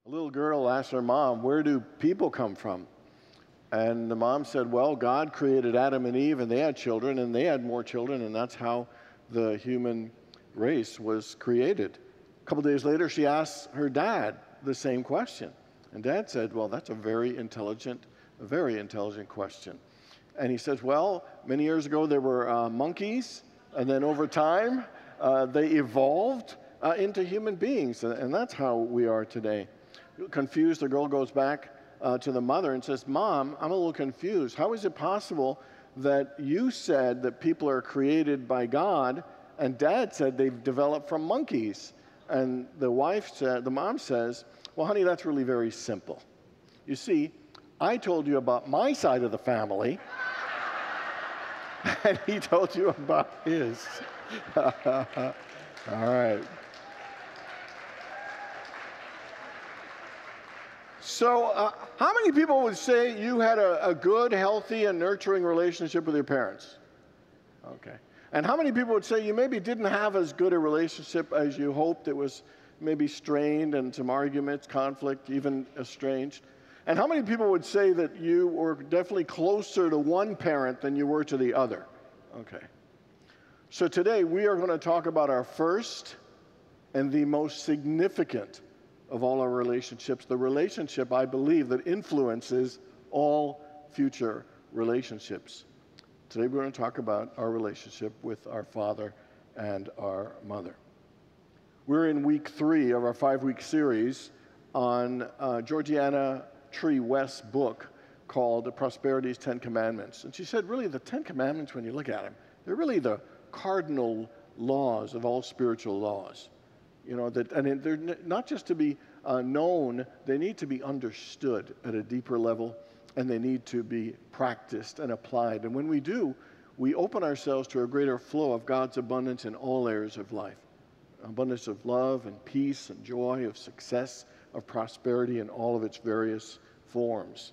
A little girl asked her mom, "Where do people come from?" And the mom said, "Well, God created Adam and Eve, and they had children, and they had more children, and that's how the human race was created." A couple days later, she asked her dad the same question. And Dad said, "Well, that's a very intelligent question." And he says, "Well, many years ago there were monkeys, and then over time they evolved into human beings, and that's how we are today." Confused, the girl goes back to the mother and says, "Mom, I'm a little confused. How is it possible that you said that people are created by God, and Dad said they've developed from monkeys?" And the mom says, "Well, honey, that's really very simple. You see, I told you about my side of the family, and he told you about his." All right. So how many people would say you had a good, healthy, and nurturing relationship with your parents? Okay. And how many people would say you maybe didn't have as good a relationship as you hoped? It was maybe strained and some arguments, conflict, even estranged? And how many people would say that you were definitely closer to one parent than you were to the other? Okay. So today we are going to talk about our first and the most significant of all our relationships, the relationship, I believe, that influences all future relationships. Today we're going to talk about our relationship with our father and our mother. We're in week 3 of our 5-week series on Georgiana Tree West's book called Prosperity's 10 Commandments. And she said, really, the 10 Commandments, when you look at them, they're really the cardinal laws of all spiritual laws. You know, and they're not just to be known, they need to be understood at a deeper level, and they need to be practiced and applied. And when we do, we open ourselves to a greater flow of God's abundance in all areas of life. Abundance of love and peace and joy, of success, of prosperity in all of its various forms.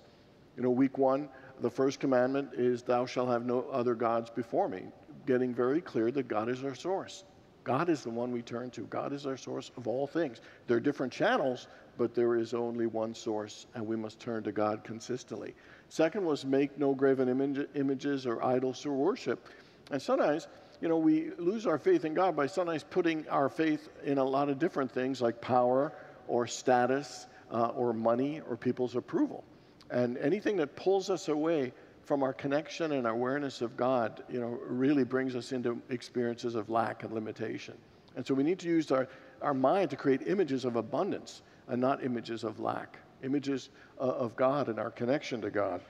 You know, week 1, the first commandment is, "Thou shalt have no other gods before me," getting very clear that God is our source. God is the one we turn to. God is our source of all things. There are different channels, but there is only one source, and we must turn to God consistently. Second was, "Make no graven images or idols to worship." And sometimes, you know, we lose our faith in God by sometimes putting our faith in a lot of different things like power or status or money or people's approval. And anything that pulls us away from our connection and awareness of God, you know, really brings us into experiences of lack and limitation. And so we need to use our mind to create images of abundance and not images of lack, images of God and our connection to God.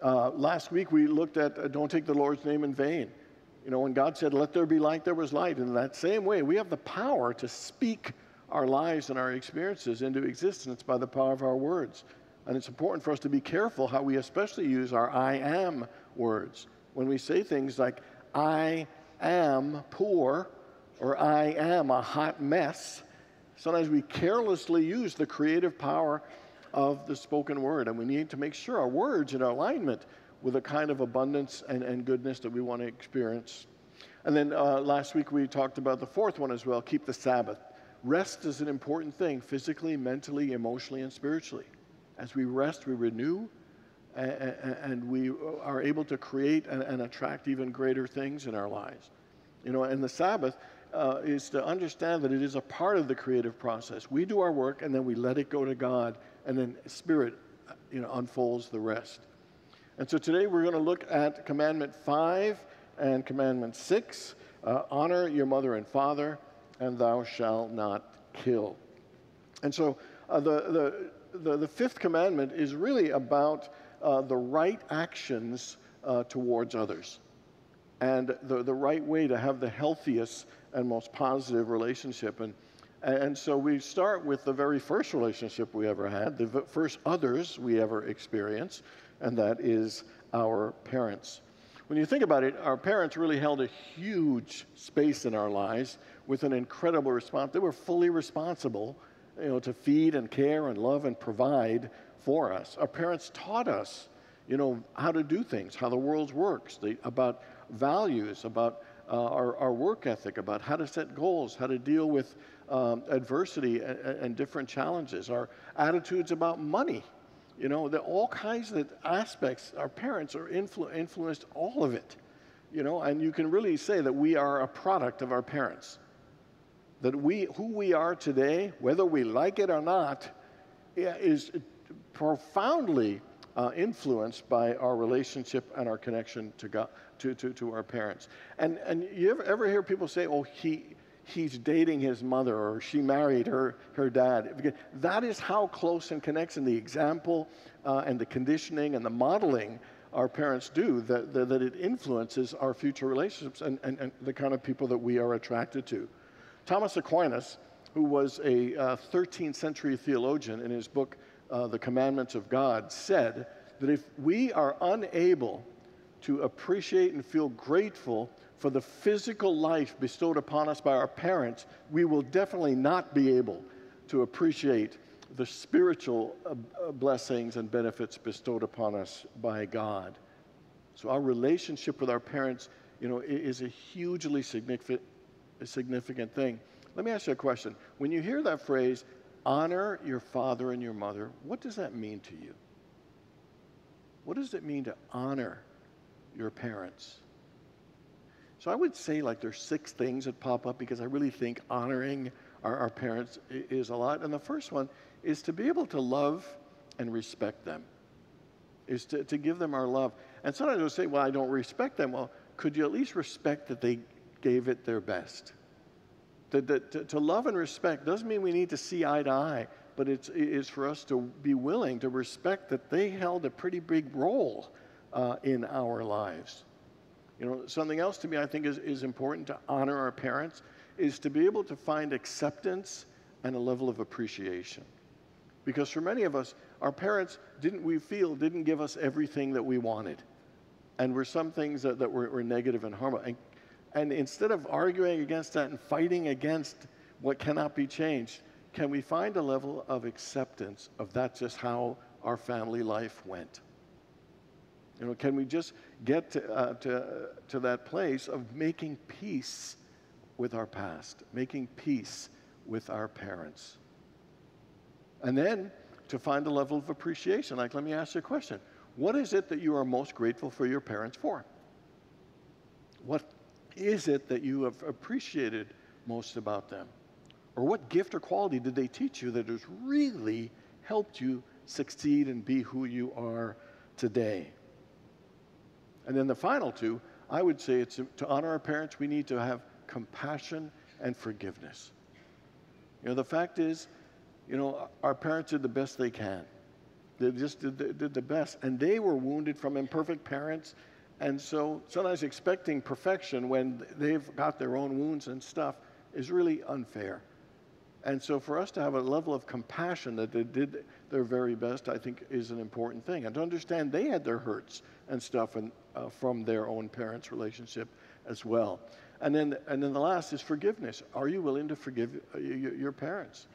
Last week we looked at don't take the Lord's name in vain. You know, when God said, "Let there be light," there was light. And in that same way, we have the power to speak our lives and our experiences into existence by the power of our words. And it's important for us to be careful how we especially use our "I am" words. When we say things like, "I am poor," or "I am a hot mess," sometimes we carelessly use the creative power of the spoken word. And we need to make sure our words are in alignment with the kind of abundance and goodness that we want to experience. And then last week we talked about the fourth one as well, keep the Sabbath. Rest is an important thing, physically, mentally, emotionally, and spiritually. As we rest, we renew, and we are able to create and attract even greater things in our lives. You know, and the Sabbath is to understand that it is a part of the creative process. We do our work, and then we let it go to God, and then Spirit, you know, unfolds the rest. And so today we're going to look at Commandment 5 and Commandment 6, honor your mother and father, and thou shalt not kill. And so the fifth commandment is really about the right actions towards others, and the right way to have the healthiest and most positive relationship. And so we start with the very first relationship we ever had, the first others we ever experienced, and that is our parents. When you think about it, our parents really held a huge space in our lives with an incredible response. They were fully responsible, you know, to feed and care and love and provide for us. Our parents taught us, you know, how to do things, how the world works, about values, about our work ethic, about how to set goals, how to deal with adversity and different challenges, our attitudes about money. You know, all kinds of aspects. Our parents are influenced all of it. You know, and you can really say that we are a product of our parents. That who we are today, whether we like it or not, is profoundly influenced by our relationship and our connection to God, to our parents. And you ever hear people say, "Oh, he's dating his mother," or "she married her dad"? That is how close and connection the example and the conditioning and the modeling our parents do, that it influences our future relationships and the kind of people that we are attracted to. Thomas Aquinas, who was a 13th century theologian, in his book, The Commandments of God, said that if we are unable to appreciate and feel grateful for the physical life bestowed upon us by our parents, we will definitely not be able to appreciate the spiritual blessings and benefits bestowed upon us by God. So our relationship with our parents, you know, is a hugely significant thing. Let me ask you a question. When you hear that phrase, honor your father and your mother, what does that mean to you? What does it mean to honor your parents? So I would say, like, there's 6 things that pop up, because I really think honoring our parents is a lot. And the first one is to be able to love and respect them, is to give them our love. And sometimes we'll say, well, I don't respect them. Well, could you at least respect that they gave it their best? To love and respect doesn't mean we need to see eye to eye, but it is for us to be willing to respect that they held a pretty big role in our lives. You know, something else to me I think is important to honor our parents is to be able to find acceptance and a level of appreciation. Because for many of us, our parents didn't give us everything that we wanted. And were some things that were negative and harmful. And instead of arguing against that and fighting against what cannot be changed, can we find a level of acceptance of that's just how our family life went? You know, can we just get to that place of making peace with our past, making peace with our parents? And then to find a level of appreciation. Like, let me ask you a question. What is it that you are most grateful for your parents for? What is it that you have appreciated most about them? Or what gift or quality did they teach you that has really helped you succeed and be who you are today? And then the final 2, I would say it's to honor our parents, we need to have compassion and forgiveness. You know, the fact is, you know, our parents did the best they can. They just did the best. And they were wounded from imperfect parents. And so sometimes expecting perfection when they've got their own wounds and stuff is really unfair. And so for us to have a level of compassion that they did their very best, I think is an important thing. And to understand they had their hurts and stuff from their own parents' relationship as well. And then the last is forgiveness. Are you willing to forgive your parents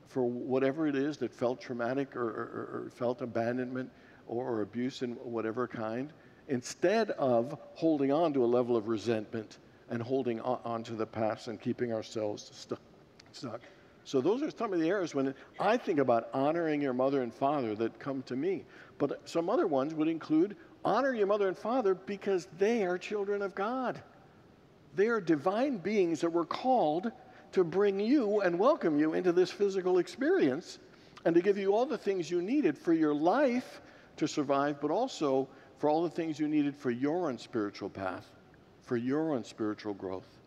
for whatever it is that felt traumatic or felt abandonment or abuse in whatever kind, instead of holding on to a level of resentment and holding on to the past and keeping ourselves stuck? So those are some of the areas when I think about honoring your mother and father that come to me. But some other ones would include honor your mother and father because they are children of God. They are divine beings that were called to bring you and welcome you into this physical experience and to give you all the things you needed for your life to survive, but also for all the things you needed for your own spiritual path, for your own spiritual growth,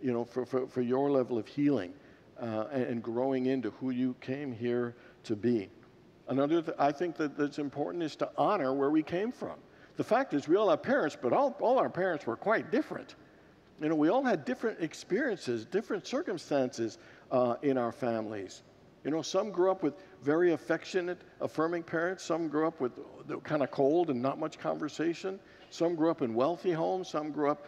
you know, for your level of healing and growing into who you came here to be. Another I think that's important is to honor where we came from. The fact is we all have parents, but all our parents were quite different. You know, we all had different experiences, different circumstances in our families. You know, some grew up with very affectionate, affirming parents. Some grew up with kind of cold and not much conversation. Some grew up in wealthy homes. Some grew up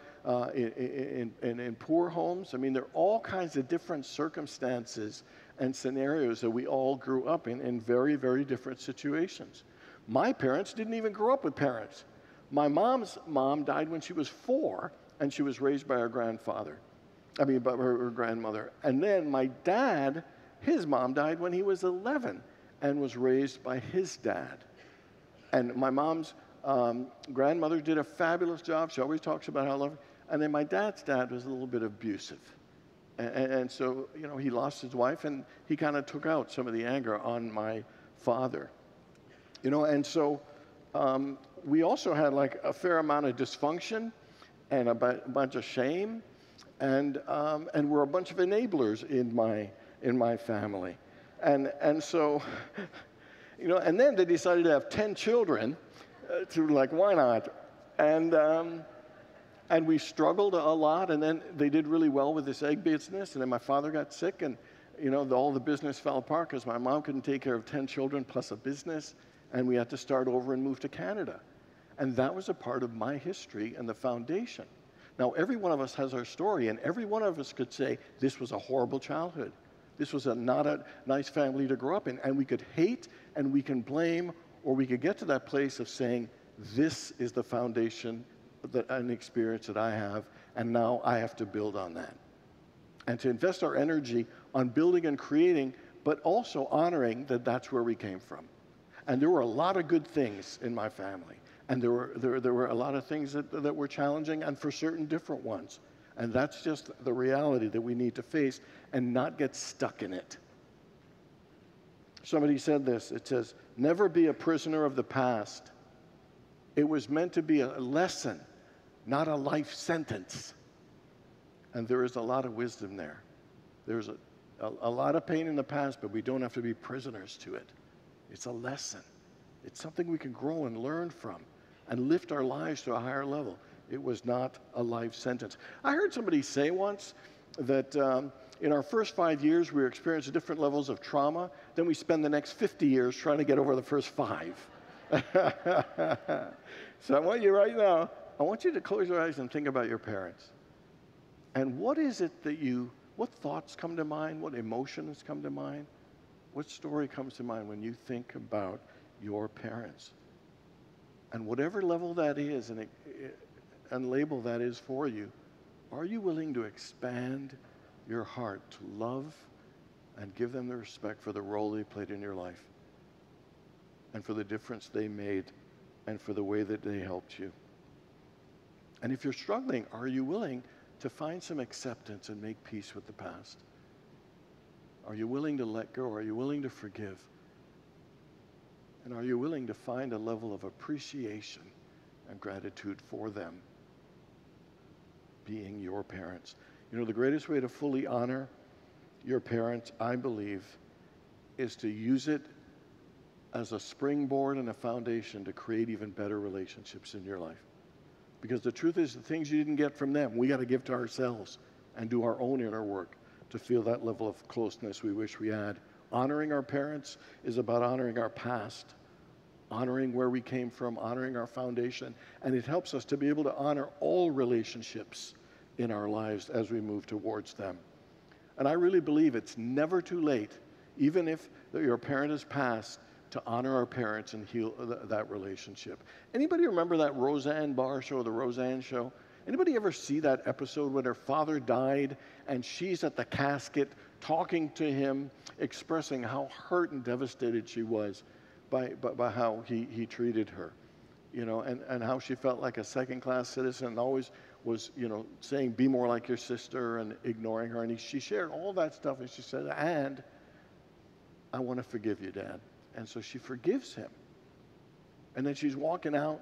in poor homes. I mean, there are all kinds of different circumstances and scenarios that we all grew up in very, very different situations. My parents didn't even grow up with parents. My mom's mom died when she was 4, and she was raised by her grandfather. I mean, by her grandmother. And then my dad, his mom died when he was 11 and was raised by his dad. And my mom's grandmother did a fabulous job. She always talks about how loving. And then my dad's dad was a little bit abusive. And so, you know, he lost his wife, and he kind of took out some of the anger on my father. You know, and so we also had like a fair amount of dysfunction and a bunch of shame, and we're a bunch of enablers in my family. And so, you know, and then they decided to have 10 children, to like, why not? And we struggled a lot, and then they did really well with this egg business, and then my father got sick, and, you know, all the business fell apart because my mom couldn't take care of 10 children plus a business, and we had to start over and move to Canada. And that was a part of my history and the foundation. Now, every one of us has our story, and every one of us could say, this was a horrible childhood. This was not a nice family to grow up in. And we could hate, and we can blame, or we could get to that place of saying, this is the foundation, an experience that I have, and now I have to build on that. And to invest our energy on building and creating, but also honoring that that's where we came from. And there were a lot of good things in my family. And there were a lot of things that were challenging, and for certain different ones. And that's just the reality that we need to face and not get stuck in it. Somebody said this. It says, never be a prisoner of the past. It was meant to be a lesson, not a life sentence. And there is a lot of wisdom there. There's a lot of pain in the past, but we don't have to be prisoners to it. It's a lesson. It's something we can grow and learn from and lift our lives to a higher level. It was not a life sentence. I heard somebody say once that in our first 5 years, we experience different levels of trauma. Then we spend the next 50 years trying to get over the first 5. So I want you right now, I want you to close your eyes and think about your parents. And what is it that what thoughts come to mind? What emotions come to mind? What story comes to mind when you think about your parents? And whatever level that is and label that is for you, are you willing to expand your heart to love and give them the respect for the role they played in your life and for the difference they made and for the way that they helped you? And if you're struggling, are you willing to find some acceptance and make peace with the past? Are you willing to let go? Are you willing to forgive? And are you willing to find a level of appreciation and gratitude for them being your parents? You know, the greatest way to fully honor your parents, I believe, is to use it as a springboard and a foundation to create even better relationships in your life. Because the truth is, the things you didn't get from them, we got to give to ourselves and do our own inner work to feel that level of closeness we wish we had. Honoring our parents is about honoring our past, honoring where we came from, honoring our foundation, and it helps us to be able to honor all relationships in our lives as we move towards them. And I really believe it's never too late, even if your parent has passed, to honor our parents and heal that relationship. Anybody remember that Roseanne Barr show, the Roseanne Show? Anybody ever see that episode when her father died and she's at the casket talking to him, expressing how hurt and devastated she was by how he treated her, you know, and how she felt like a second-class citizen and always was, you know, saying, be more like your sister, and ignoring her. And she shared all that stuff, and she said, and I want to forgive you, Dad. And so she forgives him. And then she's walking out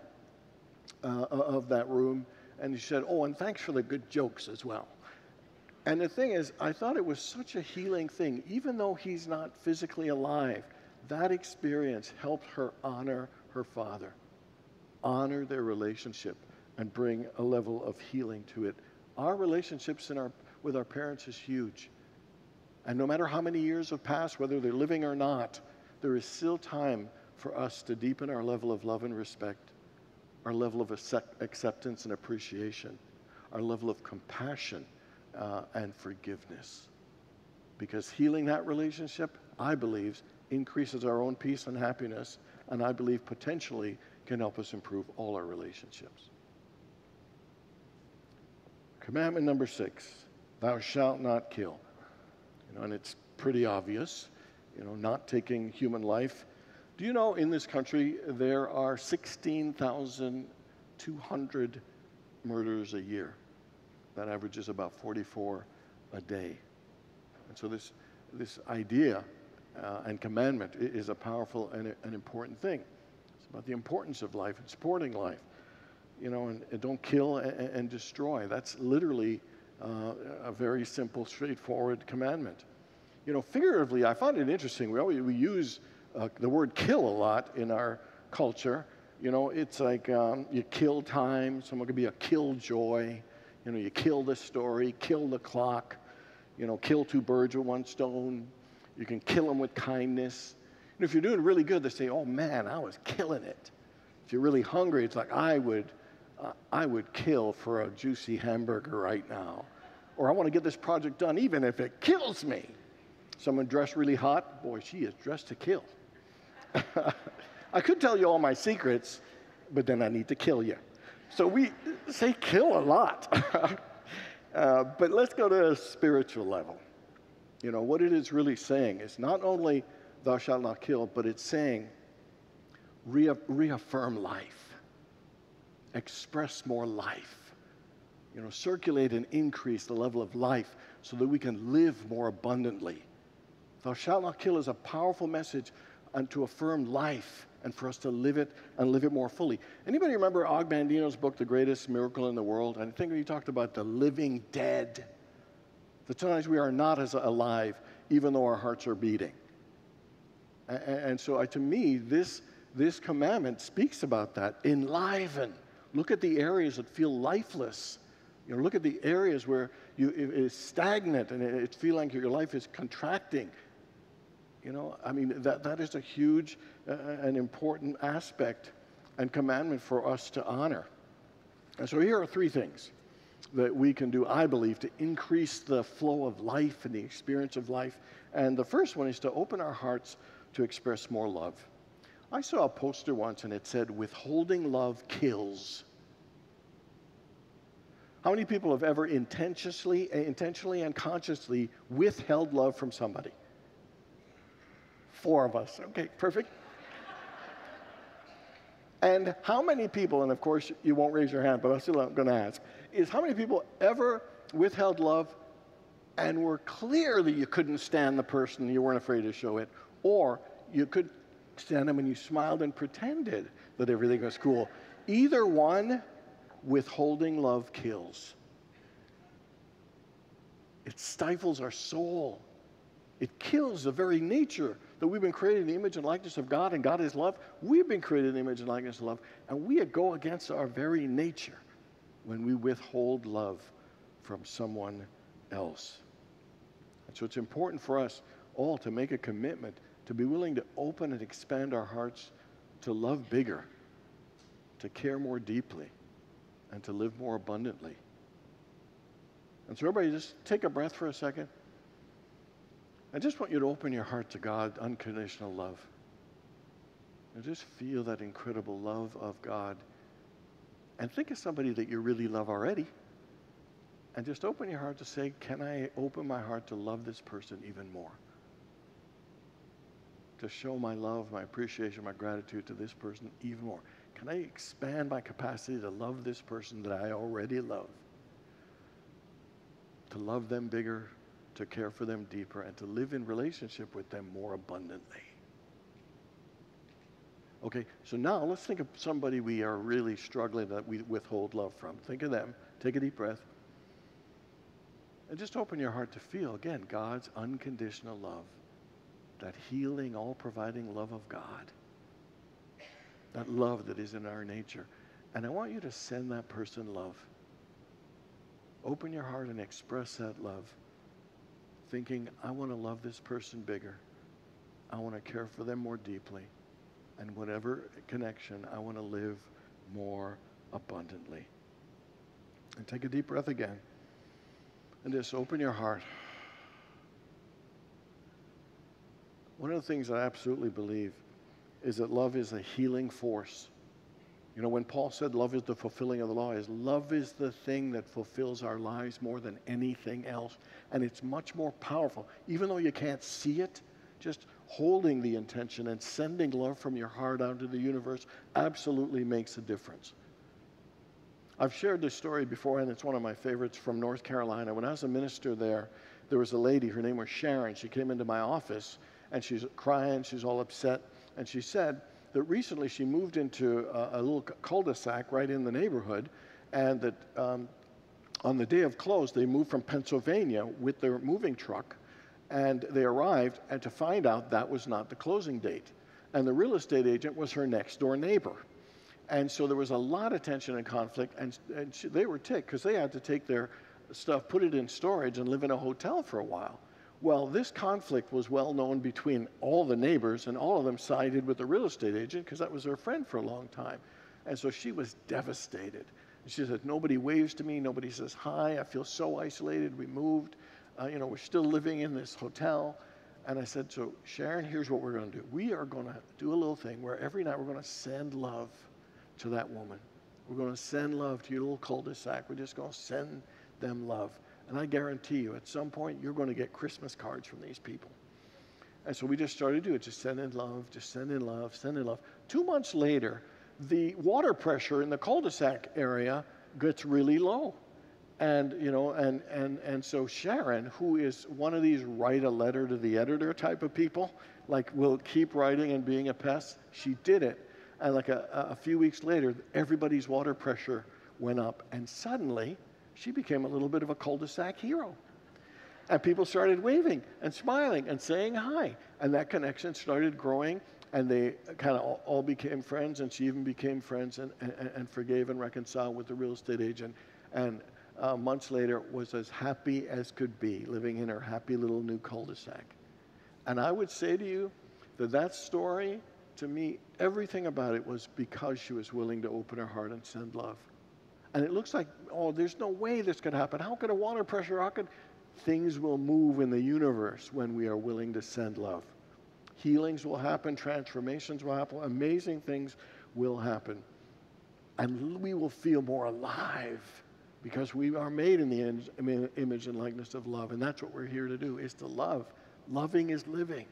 of that room, and she said, oh, and thanks for the good jokes as well. And the thing is, I thought it was such a healing thing. Even though he's not physically alive, that experience helped her honor her father, honor their relationship, and bring a level of healing to it. Our relationships with our parents is huge. And no matter how many years have passed, whether they're living or not, there is still time for us to deepen our level of love and respect, our level of acceptance and appreciation, our level of compassion and forgiveness. Because healing that relationship, I believe, increases our own peace and happiness, and I believe potentially can help us improve all our relationships. Commandment number 6, thou shalt not kill. And it's pretty obvious, not taking human life. Do you know in this country there are 16,200 murders a year? That averages about 44 a day. And so this idea and commandment is a powerful and an important thing. It's about the importance of life and supporting life. And don't kill and destroy. That's literally a very simple, straightforward commandment. Figuratively, I find it interesting. We use the word kill a lot in our culture. It's like you kill time. Someone could be a killjoy. You kill the story, kill the clock. Kill two birds with one stone. You can kill them with kindness. If you're doing really good, they say, oh man, I was killing it. If you're really hungry, it's like, I would kill for a juicy hamburger right now. Or I want to get this project done even if it kills me. Someone dressed really hot, boy, she is dressed to kill. I could tell you all my secrets, but then I need to kill you. So we say kill a lot. But let's go to a spiritual level. What it is really saying is not only thou shalt not kill, but it's saying reaffirm life. Express more life. Circulate and increase the level of life so that we can live more abundantly. Thou shalt not kill is a powerful message and to affirm life and for us to live it and live it more fully. Anybody remember Og Mandino's book, The Greatest Miracle in the World? I think he talked about the living dead. That sometimes we are not as alive even though our hearts are beating. And so to me, this commandment speaks about that. Enliven. Look at the areas that feel lifeless. Look at the areas where it is stagnant and it feels like your life is contracting. That is a huge and important aspect and commandment for us to honor. And so here are 3 things that we can do, I believe, to increase the flow of life and the experience of life. And the first one is to open our hearts to express more love. I saw a poster once and it said, withholding love kills. How many people have ever intentionally and consciously withheld love from somebody? 4 of us. Okay, perfect. And how many people, and of course you won't raise your hand, but I'm still going to ask, is how many people ever withheld love and were clear that you couldn't stand the person, you weren't afraid to show it, or you could stand them and you smiled and pretended that everything was cool? Either one, withholding love kills. It stifles our soul. It kills the very nature that we've been created in the image and likeness of God, and God is love. We've been created in the image and likeness of love, and we go against our very nature when we withhold love from someone else. And so it's important for us all to make a commitment to be willing to open and expand our hearts to love bigger, to care more deeply, and to live more abundantly. And so everybody just take a breath for a second. I just want you to open your heart to God, unconditional love. And just feel that incredible love of God. And think of somebody that you really love already. And just open your heart to say, can I open my heart to love this person even more? To show my love, my appreciation, my gratitude to this person even more. Can I expand my capacity to love this person that I already love? To love them bigger, to care for them deeper, and to live in relationship with them more abundantly. Okay, so now let's think of somebody we are really struggling that we withhold love from. Think of them. Take a deep breath. And just open your heart to feel, again, God's unconditional love. That healing, all-providing love of God. That love that is in our nature. And I want you to send that person love. Open your heart and express that love. Thinking, I want to love this person bigger. I want to care for them more deeply. And whatever connection, I want to live more abundantly. And take a deep breath again. And just open your heart. One of the things I absolutely believe is that love is a healing force. You know, when Paul said love is the fulfilling of the law, love is the thing that fulfills our lives more than anything else. And it's much more powerful. Even though you can't see it, just holding the intention and sending love from your heart out to the universe absolutely makes a difference. I've shared this story before, and it's one of my favorites, from North Carolina. When I was a minister there, there was a lady, her name was Sharon. She came into my office, and she's crying, she's all upset, and she said that recently she moved into a little cul-de-sac right in the neighborhood, and that on the day of close, they moved from Pennsylvania with their moving truck, and they arrived, and to find out that was not the closing date. And the real estate agent was her next door neighbor. And so there was a lot of tension and conflict, and they were ticked because they had to take their stuff, put it in storage, and live in a hotel for a while. Well, this conflict was well known between all the neighbors, and all of them sided with the real estate agent because that was their friend for a long time. And so she was devastated. She said, nobody waves to me, nobody says hi, I feel so isolated, we moved, we're still living in this hotel. And I said, so Sharon, here's what we're going to do. We are going to do a little thing where every night we're going to send love to that woman. We're going to send love to your little cul-de-sac. We're just going to send them love. And I guarantee you, at some point, you're going to get Christmas cards from these people. And so we just started to do it, just send in love, just send in love, send in love. 2 months later, the water pressure in the cul-de-sac area gets really low. And, and so Sharon, who is one of these write a letter to the editor type of people, like will keep writing and being a pest, she did it. And like a few weeks later, everybody's water pressure went up. And suddenly, she became a little bit of a cul-de-sac hero. And people started waving and smiling and saying hi. And that connection started growing. And they kind of all became friends. And she even became friends and forgave and reconciled with the real estate agent. And months later, was as happy as could be, living in her happy little new cul-de-sac. And I would say to you that story, to me, everything about it was because she was willing to open her heart and send love. And it looks like, oh, there's no way this could happen. How could a water pressure, things will move in the universe when we are willing to send love. Healings will happen, transformations will happen, amazing things will happen. And we will feel more alive because we are made in the image and likeness of love. And that's what we're here to do, is to love. Loving is living.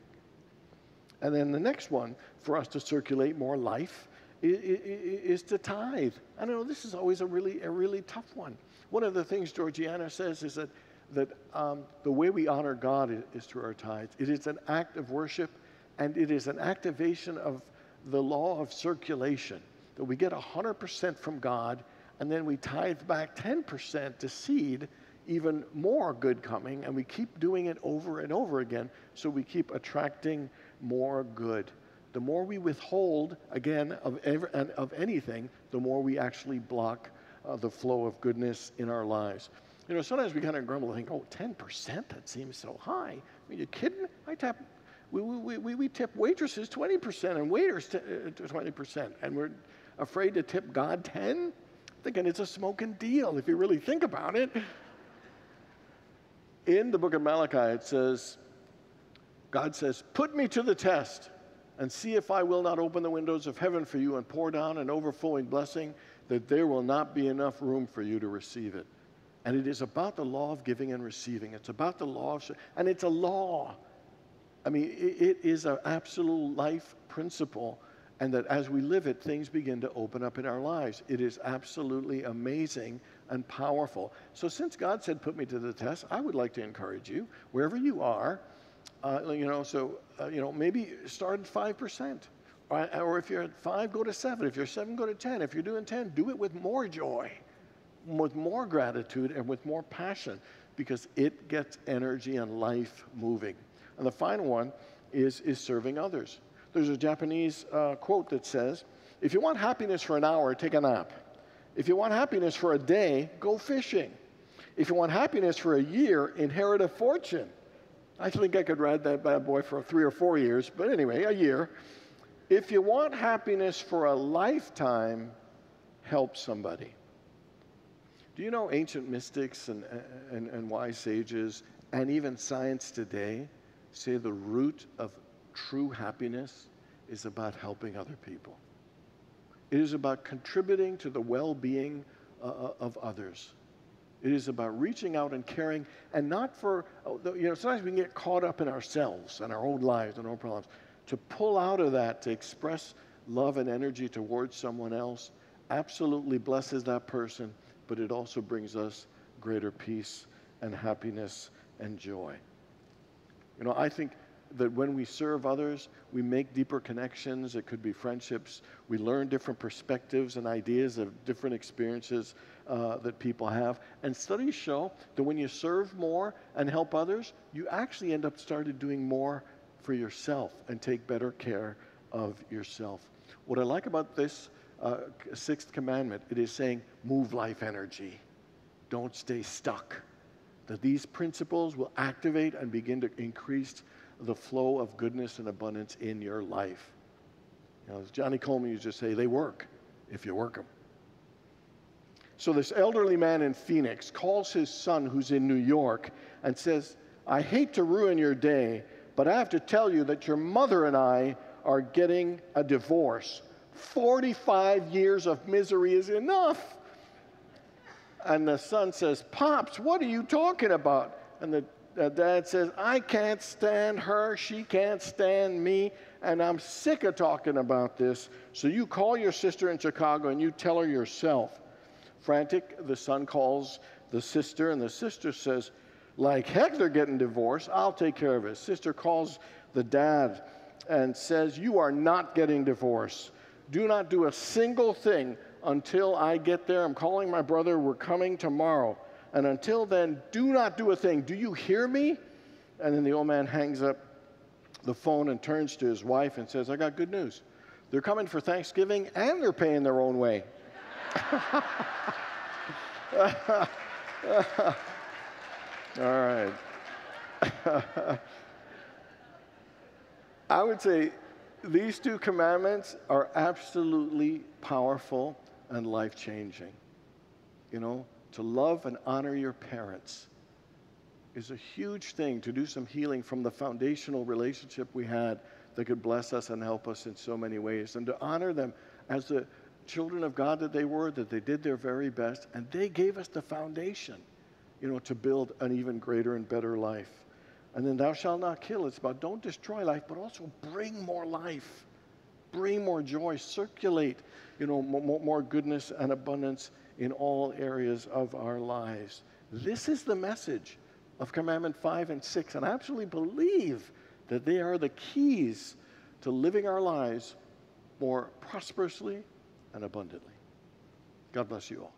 And then the next one, for us to circulate more life, is to tithe. I know this is always a really tough one. One of the things Georgiana says is that the way we honor God is through our tithes. It is an act of worship, and it is an activation of the law of circulation, that we get 100% from God, and then we tithe back 10% to seed even more good coming, and we keep doing it over and over again, so we keep attracting more good. The more we withhold, again, of anything, the more we actually block the flow of goodness in our lives. Sometimes we kind of grumble and think, oh, 10%? That seems so high. Are you kidding? We tip waitresses 20% and waiters 20%, and we're afraid to tip God 10%? Thinking it's a smoking deal if you really think about it. In the book of Malachi, it says, God says, put me to the test and see if I will not open the windows of heaven for you and pour down an overflowing blessing, that there will not be enough room for you to receive it. And it is about the law of giving and receiving. It's about the law of, and it's a law. I mean, it is an absolute life principle, and that as we live it, things begin to open up in our lives. It is absolutely amazing and powerful. So since God said, put me to the test, I would like to encourage you, wherever you are, maybe start at 5%. Or if you're at 5, go to 7. If you're 7, go to 10. If you're doing 10, do it with more joy, with more gratitude, and with more passion, because it gets energy and life moving. And the final one is serving others. There's a Japanese quote that says, if you want happiness for an hour, take a nap. If you want happiness for a day, go fishing. If you want happiness for a year, inherit a fortune. I think I could ride that bad boy for 3 or 4 years, but anyway, a year. If you want happiness for a lifetime, help somebody. Do you know ancient mystics and wise sages, and even science today, say the root of true happiness is about helping other people? It is about contributing to the well-being of others. It is about reaching out and caring, and not for, sometimes we can get caught up in ourselves and our own lives and our own problems. To pull out of that, to express love and energy towards someone else, absolutely blesses that person, but it also brings us greater peace and happiness and joy. I think that when we serve others, we make deeper connections. It could be friendships. We learn different perspectives and ideas of different experiences that people have. And studies show that when you serve more and help others, you actually end up started doing more for yourself and take better care of yourself. What I like about this sixth commandment, it is saying, move life energy. Don't stay stuck. That these principles will activate and begin to increase the flow of goodness and abundance in your life. As Johnny Coleman used to say, they work if you work them. So this elderly man in Phoenix calls his son who's in New York and says, I hate to ruin your day, but I have to tell you that your mother and I are getting a divorce. 45 years of misery is enough. And the son says, Pops, what are you talking about? And the dad says, I can't stand her, she can't stand me, and I'm sick of talking about this. So you call your sister in Chicago and you tell her yourself. Frantic, the son calls the sister, and the sister says, like heck they're getting divorced, I'll take care of it. Sister calls the dad and says, you are not getting divorced. Do not do a single thing until I get there. I'm calling my brother, we're coming tomorrow. And until then, do not do a thing. Do you hear me? And then the old man hangs up the phone and turns to his wife and says, I got good news. They're coming for Thanksgiving and they're paying their own way. All right. I would say these two commandments are absolutely powerful and life-changing. To love and honor your parents is a huge thing, to do some healing from the foundational relationship we had that could bless us and help us in so many ways. And to honor them as the children of God that they were, that they did their very best, and they gave us the foundation, to build an even greater and better life. And then thou shalt not kill. It's about don't destroy life, but also bring more life, bring more joy, circulate, more goodness and abundance in all areas of our lives. This is the message of Commandment 5 and 6, and I absolutely believe that they are the keys to living our lives more prosperously and abundantly. God bless you all.